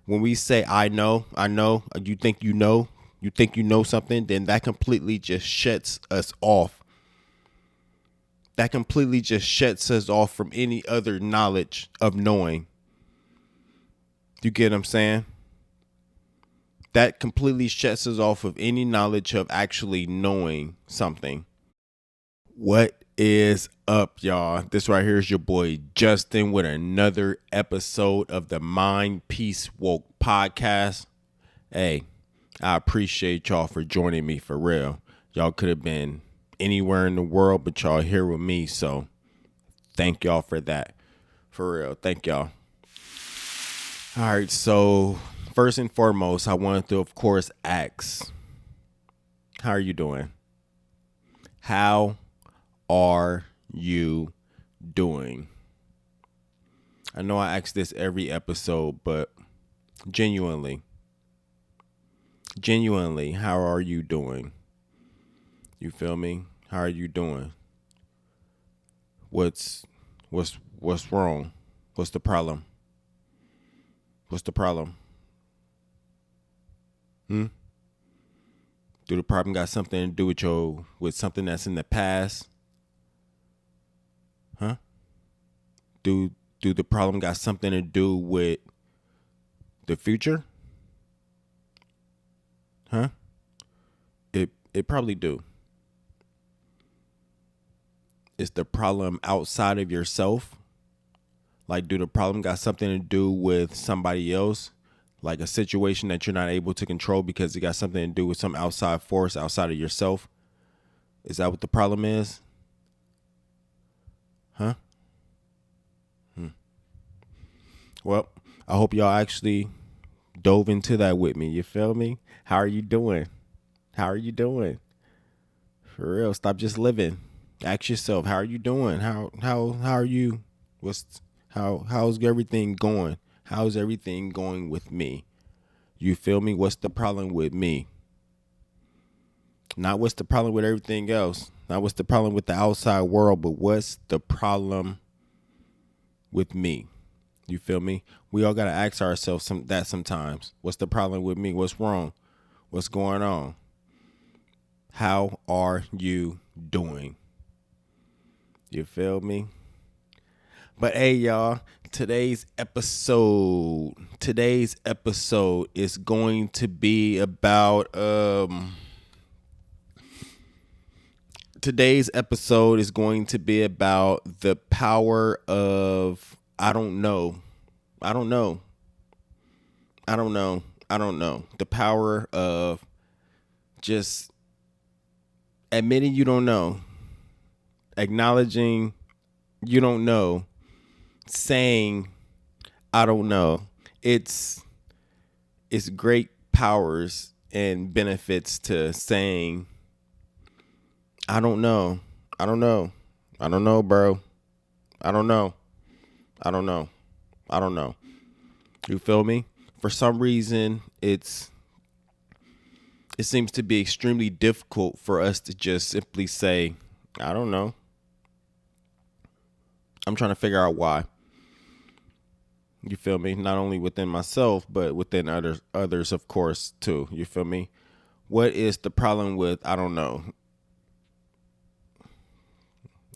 When we say I know, you think you know something, then that completely just shuts us off. That completely just shuts us off from any other knowledge of knowing. You get what I'm saying? That completely shuts us off of any knowledge of actually knowing something. What is up, y'all? This right here is your boy Justin with another episode of the Mind Peace Woke podcast. Hey, I appreciate y'all for joining me for real. Y'all could have been anywhere in the world, but y'all here with me, so thank y'all for that. For real, thank y'all. All right, so first and foremost, I wanted to, of course, ask, how are you doing? How are you doing? I know I ask this every episode, but genuinely, how are you doing? You feel me? How are you doing? What's wrong? What's the problem? What's the problem? Do the problem got something to do with something that's in the past? Huh? Do the problem got something to do with the future? Huh? It probably do. Is the problem outside of yourself? Like, do the problem got something to do with somebody else? Like a situation that you're not able to control because it got something to do with some outside force outside of yourself? Is that what the problem is? Huh? Well, I hope y'all actually dove into that with me. You feel me? How are you doing? How are you doing? For real, stop just living. Ask yourself, how are you doing? How are you? How's everything going? How's everything going with me? You feel me? What's the problem with me? Not what's the problem with everything else. Not what's the problem with the outside world, but what's the problem with me? You feel me? We all got to ask ourselves that sometimes. What's the problem with me? What's wrong? What's going on? How are you doing? You feel me? But hey, y'all, today's episode is going to be about the power of I don't know. I don't know. I don't know. I don't know. The power of just admitting you don't know, acknowledging you don't know, saying I don't know. It's great powers and benefits to saying I don't know. I don't know. I don't know, bro. I don't know. I don't know. I don't know. You feel me? For some reason, it seems to be extremely difficult for us to just simply say, I don't know. I'm trying to figure out why. You feel me? Not only within myself, but within others, of course, too. You feel me? What is the problem with I don't know?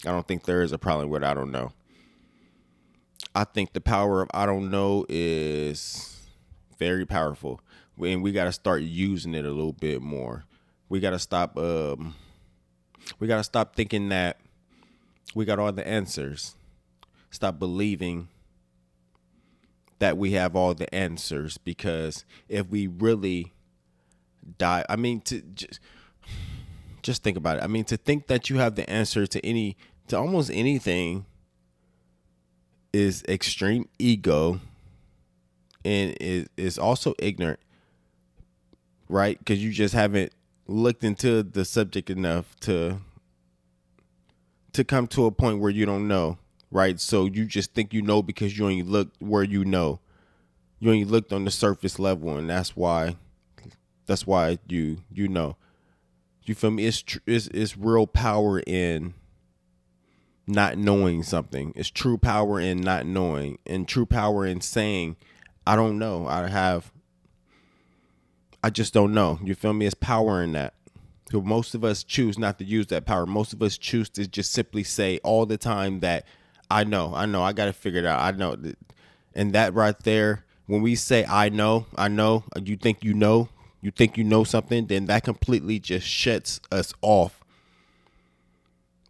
I don't think there is a problem with I don't know. I think the power of I don't know is very powerful. And we got to start using it a little bit more. We got to stop thinking that we got all the answers. Stop believing that we have all the answers, because if we really die, I mean, to just think about it. I mean, to think that you have the answer to almost anything is extreme ego, and is also ignorant, right? Because you just haven't looked into the subject enough to come to a point where you don't know, right? So you just think you know because you only looked where you know. You only looked on the surface level, and that's why you know. You feel me? It's real power in not knowing something. It's true power in not knowing, and true power in saying, I don't know. I just don't know. You feel me? It's power in that. So most of us choose not to use that power. Most of us choose to just simply say all the time that I know, I got to figure it out. I know. And that right there, when we say I know, you think you know something, then that completely just shuts us off.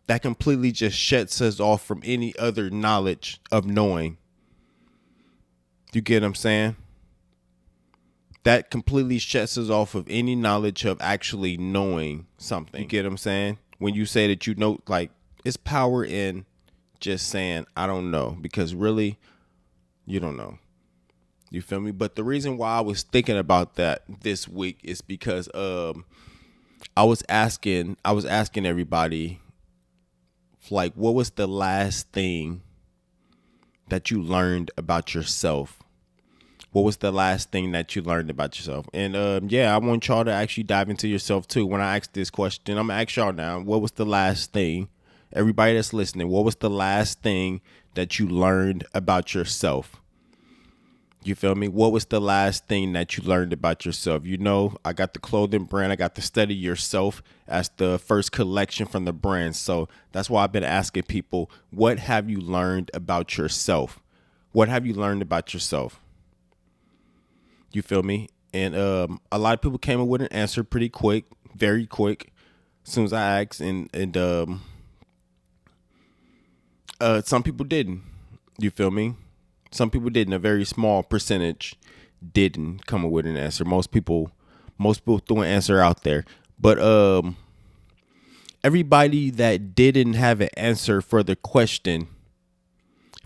That completely just shuts us off from any other knowledge of knowing. You get what I'm saying? That completely shuts us off of any knowledge of actually knowing something. You get what I'm saying? When you say that you know, like, it's power in just saying, I don't know, because really, you don't know. You feel me? But the reason why I was thinking about that this week is because I was asking everybody, like, what was the last thing that you learned about yourself? What was the last thing that you learned about yourself? And yeah, I want y'all to actually dive into yourself too. When I ask this question, I'm gonna ask y'all now, what was the last thing? Everybody that's listening, what was the last thing that you learned about yourself? You feel me? What was the last thing that you learned about yourself? You know, I got the clothing brand. I got the Study Yourself as the first collection from the brand. So that's why I've been asking people, what have you learned about yourself? What have you learned about yourself? You feel me? And a lot of people came up with an answer pretty quick, very quick, as soon as I asked. And some people didn't. You feel me? Some people didn't. A very small percentage didn't come up with an answer. Most people threw an answer out there. But everybody that didn't have an answer for the question,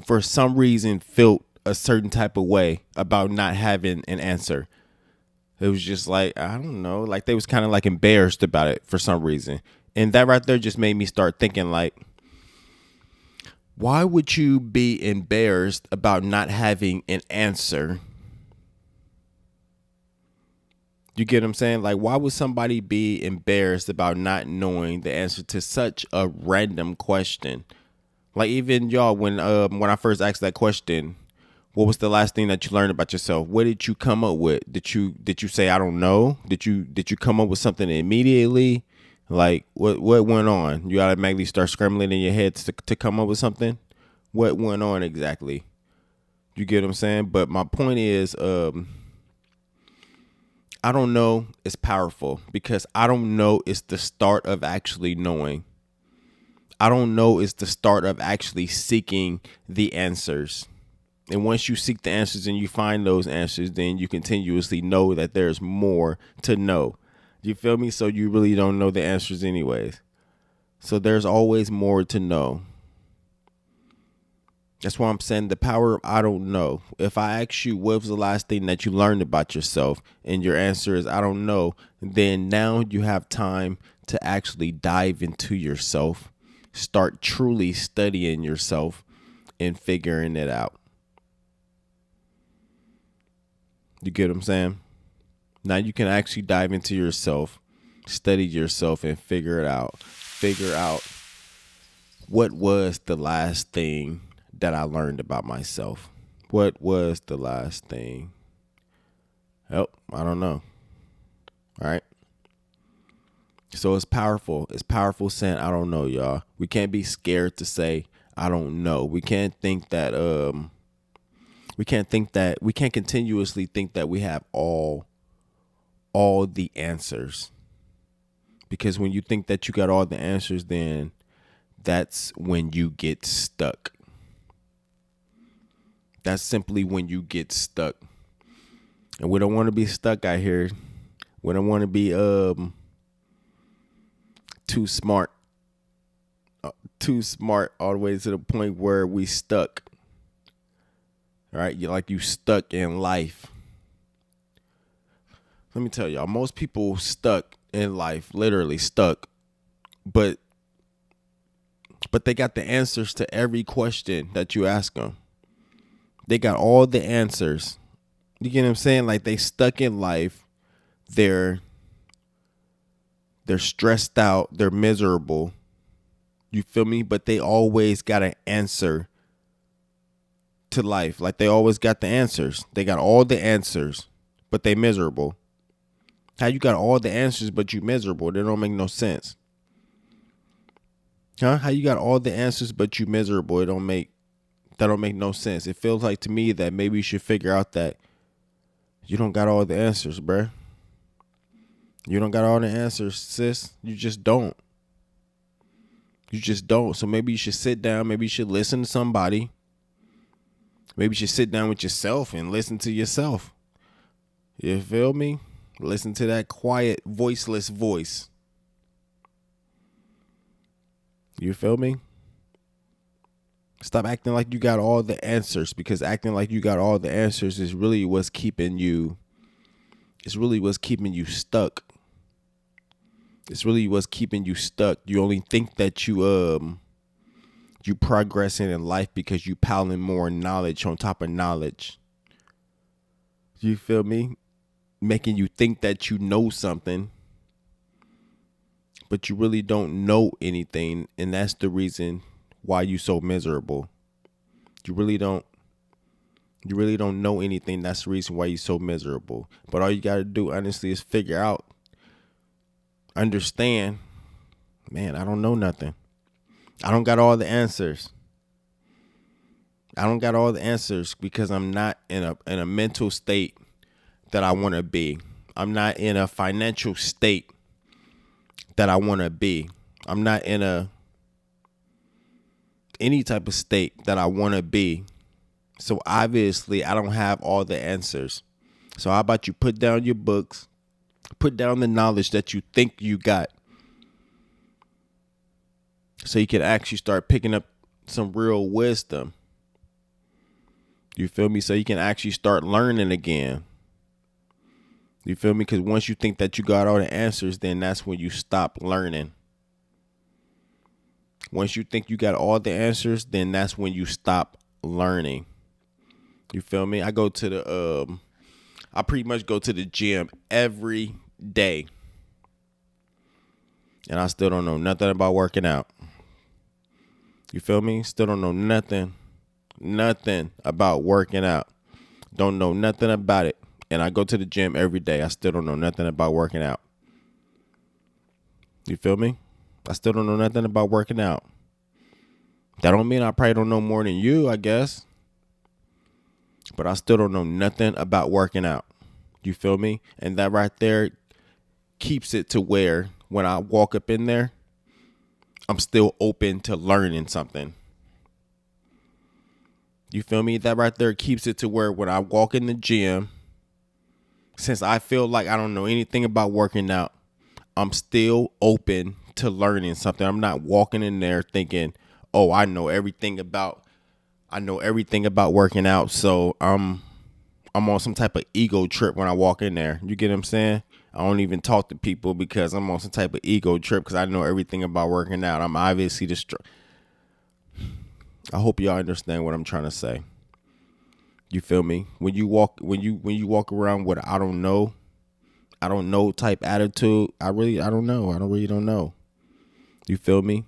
for some reason, felt a certain type of way about not having an answer. It was just like, I don't know, like they was kind of like embarrassed about it for some reason. And that right there just made me start thinking, like, why would you be embarrassed about not having an answer? You get what I'm saying? Like, why would somebody be embarrassed about not knowing the answer to such a random question? Like, even y'all, when I first asked that question, what was the last thing that you learned about yourself? What did you come up with? Did you say I don't know? Did you come up with something immediately? Like, what went on? You automatically start scrambling in your head to come up with something? What went on exactly? You get what I'm saying? But my point is, I don't know is powerful, because I don't know is the start of actually knowing. I don't know is the start of actually seeking the answers. And once you seek the answers and you find those answers, then you continuously know that there's more to know. You feel me? So you really don't know the answers anyways. So there's always more to know. That's why I'm saying the power of I don't know. If I ask you what was the last thing that you learned about yourself and your answer is I don't know, then now you have time to actually dive into yourself, start truly studying yourself and figuring it out. You get what I'm saying? Now you can actually dive into yourself, study yourself, and figure it out. Figure out what was the last thing that I learned about myself. What was the last thing? Oh, I don't know. All right. So it's powerful. It's powerful saying I don't know, y'all. We can't be scared to say I don't know. We can't think that we can't continuously think that we have all the answers. Because when you think that you got all the answers, then that's when you get stuck. That's simply when you get stuck. And we don't want to be stuck out here. We don't want to be too smart all the way to the point where we stuck. All right, you stuck in life. Let me tell y'all, most people stuck in life, literally stuck, but they got the answers to every question that you ask them. They got all the answers. You get what I'm saying? Like, they stuck in life. They're stressed out. They're miserable. You feel me? But they always got an answer to life. Like they always got the answers. They got all the answers, but they miserable. How you got all the answers, but you miserable? That don't make no sense. Huh? How you got all the answers, but you miserable? That don't make no sense. It feels like to me that maybe you should figure out that you don't got all the answers, bruh. You don't got all the answers, sis. You just don't. You just don't. So maybe you should sit down. Maybe you should listen to somebody. Maybe you should sit down with yourself and listen to yourself. You feel me? Listen to that quiet, voiceless voice. You feel me? Stop acting like you got all the answers, because acting like you got all the answers is really what's keeping you. It's really what's keeping you stuck. It's really what's keeping you stuck. You only think that you progressing in life because you piling more knowledge on top of knowledge. You feel me? Making you think that you know something, but you really don't know anything, and that's the reason why you so miserable. You really don't know anything. That's the reason why you're so miserable. But all you got to do, honestly, is figure out, understand, man, I don't know nothing. I don't got all the answers. I don't got all the answers because I'm not in a mental state that I want to be. I'm not in a financial state that I want to be. I'm not in any type of state that I want to be. So obviously I don't have all the answers. So how about you put down your books, put down the knowledge that you think you got, so you can actually start picking up some real wisdom. You feel me? So you can actually start learning again. You feel me? Because once you think that you got all the answers, then that's when you stop learning. Once you think you got all the answers, then that's when you stop learning. You feel me? I pretty much go to the gym every day, and I still don't know nothing about working out. You feel me? Still don't know nothing about working out. Don't know nothing about it. And I go to the gym every day. I still don't know nothing about working out. You feel me? I still don't know nothing about working out. That don't mean I probably don't know more than you, I guess. But I still don't know nothing about working out. You feel me? And that right there keeps it to where when I walk up in there, I'm still open to learning something. You feel me? That right there keeps it to where when I walk in the gym, since I feel like I don't know anything about working out, I'm still open to learning something. I'm not walking in there thinking, oh, I know everything about working out. So I'm on some type of ego trip when I walk in there. You get what I'm saying? I don't even talk to people because I'm on some type of ego trip because I know everything about working out. I'm obviously I hope y'all understand what I'm trying to say. You feel me? When you walk around with I don't know type attitude, I really don't know. You feel me?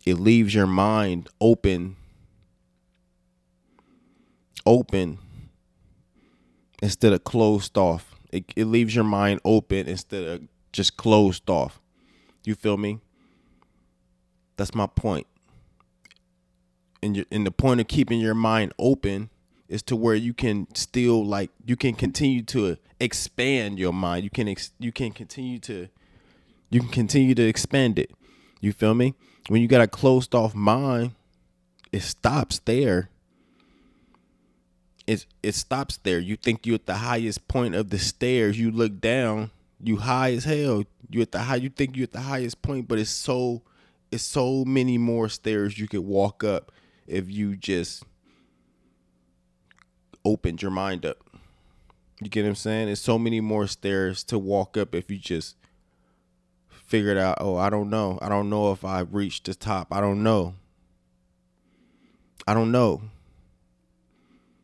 It leaves your mind open instead of closed off. It leaves your mind open instead of just closed off. You feel me? That's my point. And the point of keeping your mind open is to where you can still you can continue to expand your mind. You can continue to expand it. You feel me? When you got a closed off mind, it stops there. It stops there. You think you're at the highest point of the stairs. You look down, you high as hell. You think you're at the highest point, but it's so many more stairs you could walk up if you just opened your mind up. You get what I'm saying? There's so many more stairs to walk up if you just figured out, oh, I don't know. I don't know if I've reached the top. I don't know.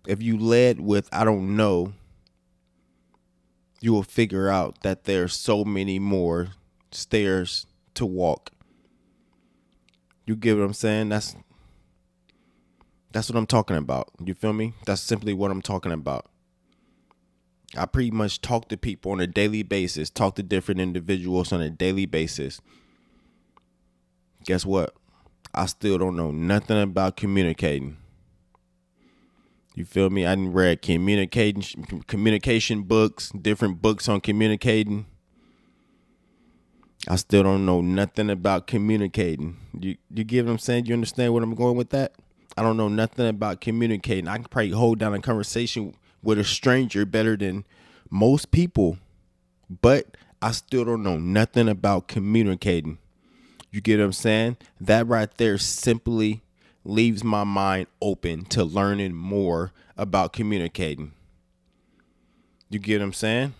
If you led with I don't know, you will figure out that there's so many more stairs to walk. You get what I'm saying? That's what I'm talking about. You feel me? That's simply what I'm talking about. I pretty much talk to people on a daily basis, talk to different individuals on a daily basis. Guess what? I still don't know nothing about communicating. You feel me? I done read communication books, different books on communicating. I still don't know nothing about communicating. You get what I'm saying? You understand where I'm going with that? I don't know nothing about communicating. I can probably hold down a conversation with a stranger better than most people, but I still don't know nothing about communicating. You get what I'm saying? That right there simply leaves my mind open to learning more about communicating. You get what I'm saying?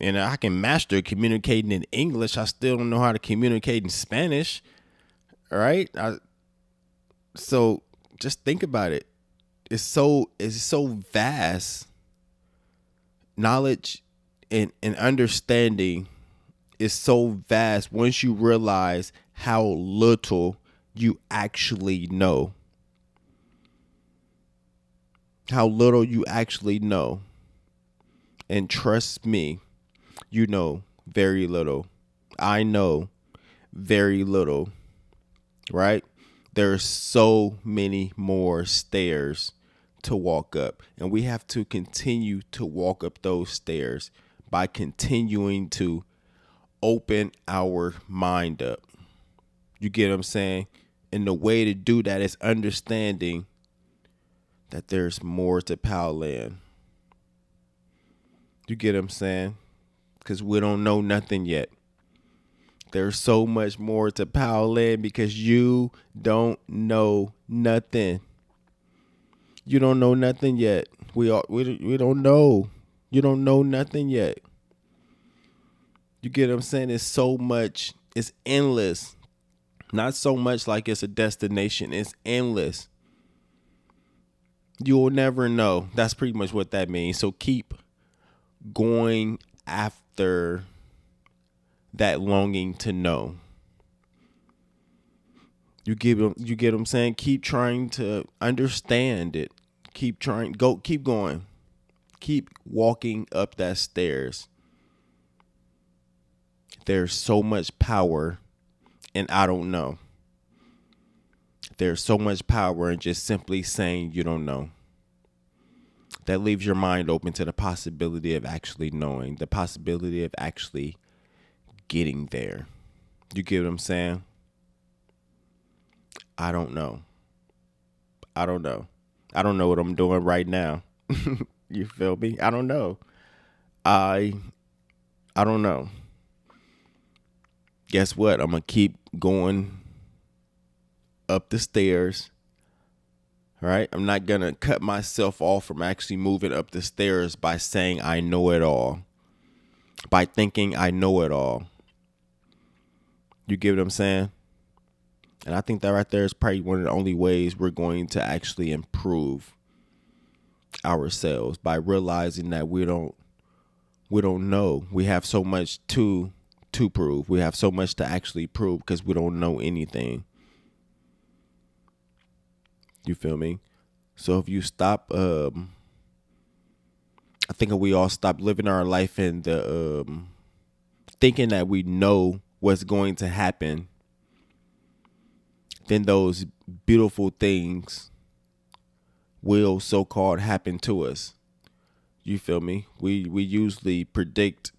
And I can master communicating in English. I still don't know how to communicate in Spanish. All right? So just think about it. It's so vast. Knowledge and understanding is so vast once you realize how little you actually know. How little you actually know. And trust me, you know very little. I know very little, right? There's so many more stairs to walk up, and we have to continue to walk up those stairs by continuing to open our mind up. You get what I'm saying? And the way to do that is understanding that there's more to Powland. You get what I'm saying? Because we don't know nothing yet. There's so much more to Powland because you don't know nothing. You don't know nothing yet. We don't know. You don't know nothing yet. You get what I'm saying? It's so much. It's endless. Not so much like it's a destination. It's endless. You'll never know. That's pretty much what that means. So keep going after that longing to know. You get what I'm saying? Keep trying to understand it. Keep going. Keep walking up that stairs. There's so much power in I don't know. There's so much power in just simply saying you don't know. That leaves your mind open to the possibility of actually knowing, the possibility of actually getting there. You get what I'm saying? I don't know. I don't know. I don't know what I'm doing right now. You feel me? I don't know. I don't know. Guess what? I'm going to keep going up the stairs. All right? I'm not going to cut myself off from actually moving up the stairs by saying I know it all. By thinking I know it all. You get what I'm saying? And I think that right there is probably one of the only ways we're going to actually improve ourselves, by realizing that we don't know. We have so much to prove. We have so much to actually prove because we don't know anything. You feel me? So if you stop, I think we all stop living our life in the thinking that we know what's going to happen, then those beautiful things will so-called happen to us. You feel me? We usually predict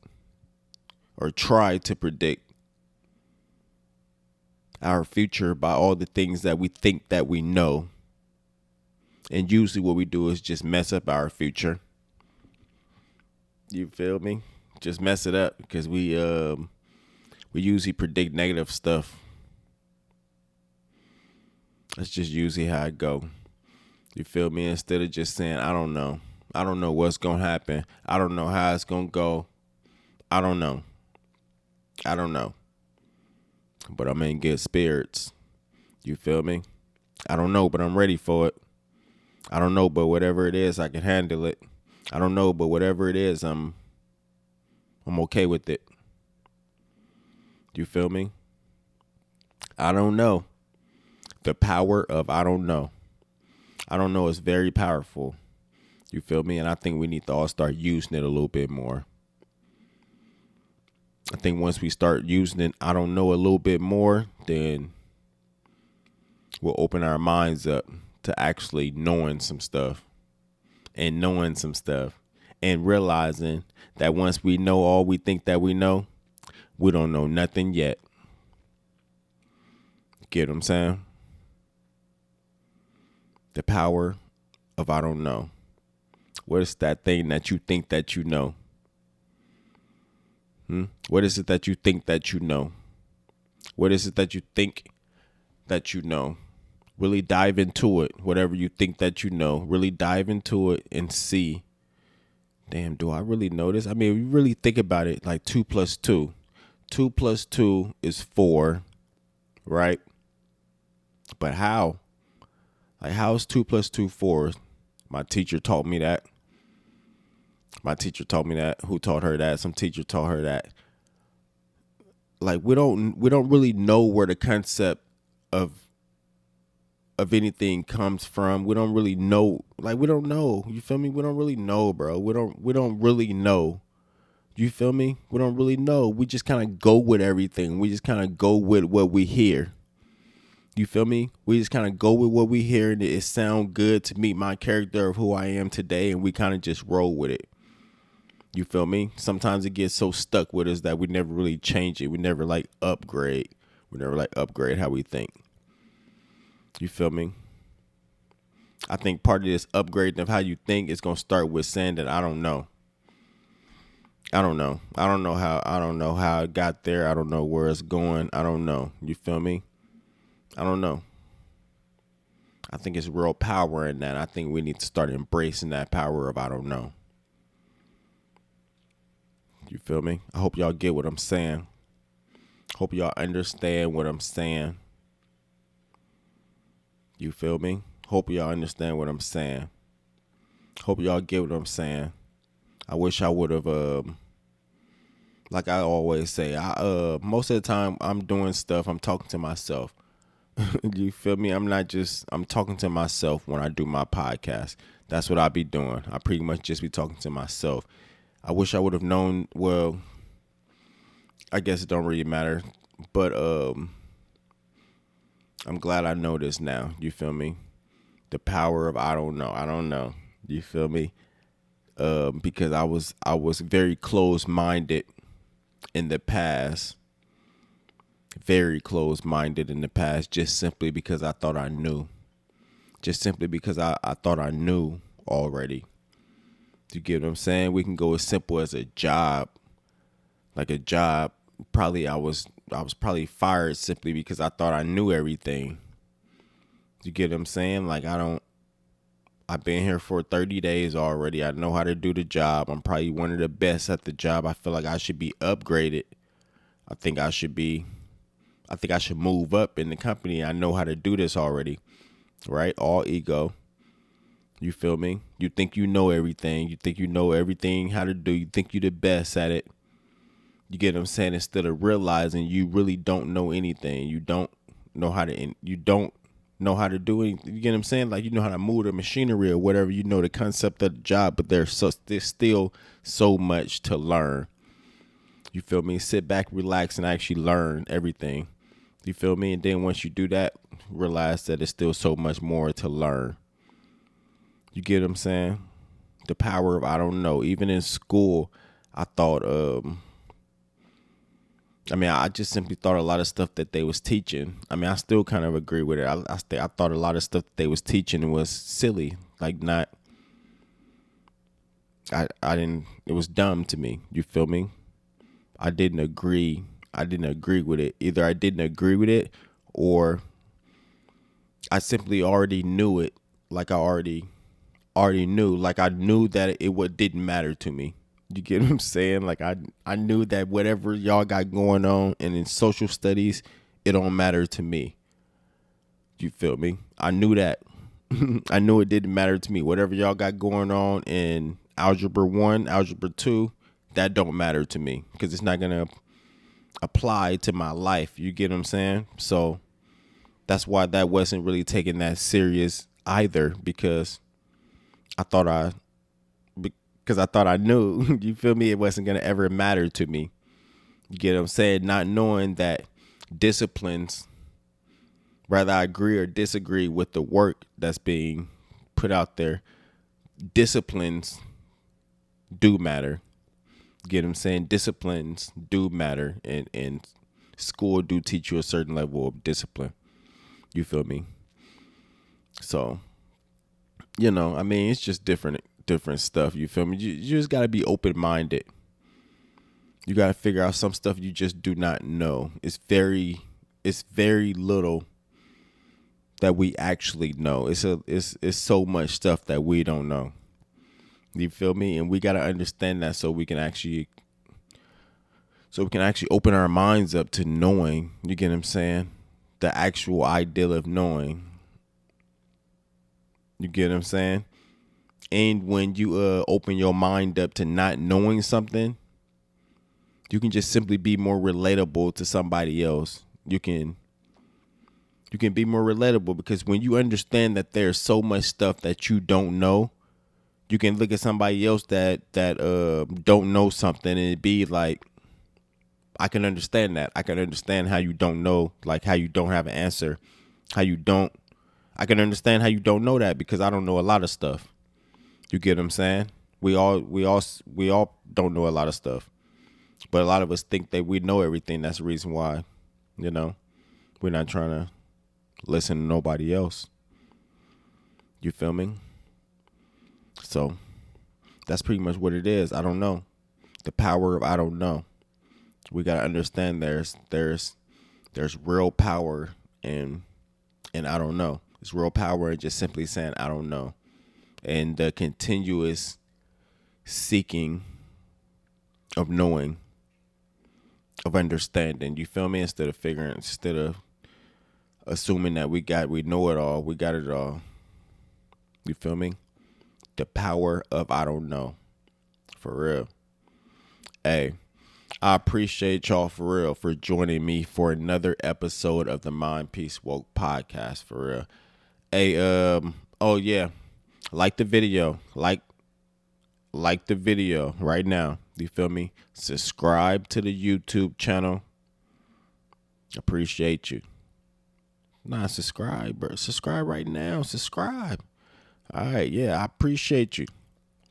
or try to predict our future by all the things that we think that we know. And usually what we do is just mess up our future. You feel me? Just mess it up because we usually predict negative stuff. That's just usually how it go. You feel me? Instead of just saying, I don't know. I don't know what's going to happen. I don't know how it's going to go. I don't know. I don't know. But I'm in good spirits. You feel me? I don't know, but I'm ready for it. I don't know, but whatever it is, I can handle it. I don't know, but whatever it is, I'm okay with it. You feel me? I don't know. The power of I don't know. I don't know is very powerful. You feel me? And I think we need to all start using it a little bit more. I think once we start using it, I don't know, a little bit more, then we'll open our minds up to actually knowing some stuff and realizing that once we know all we think that we know, we don't know nothing yet. Get what I'm saying? The power of I don't know. What is that thing that you think that you know? What is it that you think that you know? What is it that you think that you know? Really dive into it. Whatever you think that you know, really dive into it and see. Damn, do I really know this? I mean, if you really think about it, like 2 plus 2. 2 plus 2 is 4, right? But how? Like, how is 2 plus 2 4? My teacher taught me that. Who taught her that? Some teacher taught her that. Like, we don't really know where the concept of anything comes from. We don't really know. Like, we don't know. You feel me? We don't really know, bro. We don't really know. You feel me? We don't really know. We just kind of go with everything. We just kind of go with what we hear. You feel me? We just kind of go with what we hear, and it sound good to meet my character of who I am today, and we kind of just roll with it. You feel me? Sometimes it gets so stuck with us that we never really change it. We never like upgrade. We never like upgrade how we think. You feel me? I think part of this upgrading of how you think is going to start with saying that I don't know. I don't know how it got there. I don't know where it's going. I don't know. You feel me? I don't know. I think it's real power in that. I think we need to start embracing that power of I don't know. You feel me? I hope y'all get what I'm saying. Hope y'all understand what I'm saying. You feel me? Hope y'all understand what I'm saying. Hope y'all get what I'm saying. I wish I would have, like I always say, most of the time I'm doing stuff, I'm talking to myself. You feel me? I'm talking to myself when I do my podcast. That's what I be doing. I pretty much just be talking to myself. I wish I would have known, well, I guess it don't really matter, but I'm glad I know this now. You feel me? The power of I don't know. You feel me? Because I was very closed-minded in the past. Very closed-minded in the past, just simply because I thought I knew. Just simply because I thought I knew already. You get what I'm saying? We can go as simple as a job. Like a job, probably I was probably fired simply because I thought I knew everything. You get what I'm saying? Like I've been here for 30 days already. I know how to do the job. I'm probably one of the best at the job. I feel like I should be upgraded. I think I should move up in the company. I know how to do this already. Right? All ego. You feel me? You think you know everything. You think you know everything how to do. You think you're the best at it. You get what I'm saying? Instead of realizing you really don't know anything. You don't know how to do anything. You get what I'm saying? Like, you know how to move the machinery or whatever. You know the concept of the job, but there's still so much to learn. You feel me? Sit back, relax, and actually learn everything. You feel me? And then once you do that, realize that there's still so much more to learn. You get what I'm saying? The power of I don't know. Even in school, I thought, I just simply thought a lot of stuff that they was teaching. I mean, I still kind of agree with it. I thought a lot of stuff that they was teaching was silly. Like, not, I didn't, it was dumb to me. You feel me? I didn't agree with it. Either I didn't agree with it or I simply already knew it. Like I already knew. Like I knew that it didn't matter to me. You get what I'm saying? Like I knew that whatever y'all got going on and in social studies, it don't matter to me. You feel me? I knew that. I knew it didn't matter to me. Whatever y'all got going on in algebra 1, algebra 2, that don't matter to me because it's not going to apply to my life. You get what I'm saying? So That's why that wasn't really taken that serious either, because I thought I because I thought I knew. You feel me? It wasn't gonna ever matter to me. You get what I'm saying? Not knowing that disciplines, whether I agree or disagree with the work that's being put out there, disciplines do matter. Get what I'm saying? Disciplines do matter, and school do teach you a certain level of discipline. You feel me? So, I mean, it's just different stuff. You feel me? You just gotta be open minded. You gotta figure out some stuff you just do not know. It's very little that we actually know. It's so much stuff that we don't know. You feel me? And we gotta understand that so we can actually open our minds up to knowing. You get what I'm saying? The actual ideal of knowing. You get what I'm saying? And when you open your mind up to not knowing something, you can just simply be more relatable to somebody else. You can be more relatable, because when you understand that there's so much stuff that you don't know, you can look at somebody else that don't know something and it be like, I can understand that. I can understand how you don't know, like how you don't have an answer, I can understand how you don't know that, because I don't know a lot of stuff. You get what I'm saying? We all don't know a lot of stuff, but a lot of us think that we know everything. That's the reason why, we're not trying to listen to nobody else. You feel me? So that's pretty much what it is. I don't know. The power of I don't know. We gotta understand there's real power in I don't know. It's real power in just simply saying I don't know, and the continuous seeking of knowing, of understanding. You feel me? Instead of assuming that we know it all, we got it all. You feel me? The power of I don't know. For real. Hey, I appreciate y'all for real for joining me for another episode of the Mind Peace Woke podcast. For real. Hey, oh yeah, like the video, like the video right now. You feel me? Subscribe to the YouTube channel. Appreciate you. Nah, subscribe, bro. Subscribe right now. Subscribe. All right, yeah, I appreciate you.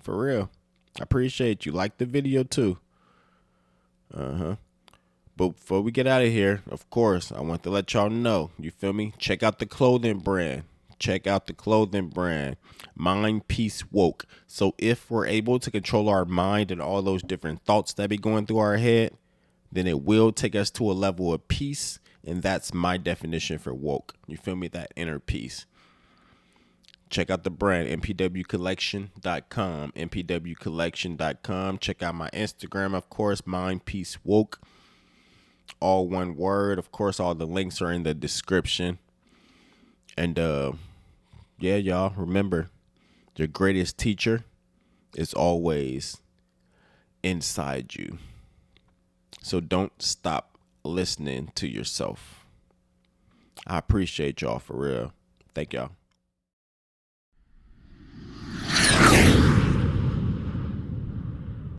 For real. I appreciate you. Like the video too. But before we get out of here, of course, I want to let y'all know, you feel me? Check out the clothing brand. Mind Peace Woke. So if we're able to control our mind and all those different thoughts that be going through our head, then it will take us to a level of peace. And that's my definition for woke. You feel me? That inner peace. Check out the brand, mpwcollection.com, mpwcollection.com. Check out my Instagram, of course, Mind Peace Woke. All one word. Of course, all the links are in the description. And yeah, y'all, remember, your greatest teacher is always inside you. So don't stop listening to yourself. I appreciate y'all for real. Thank y'all.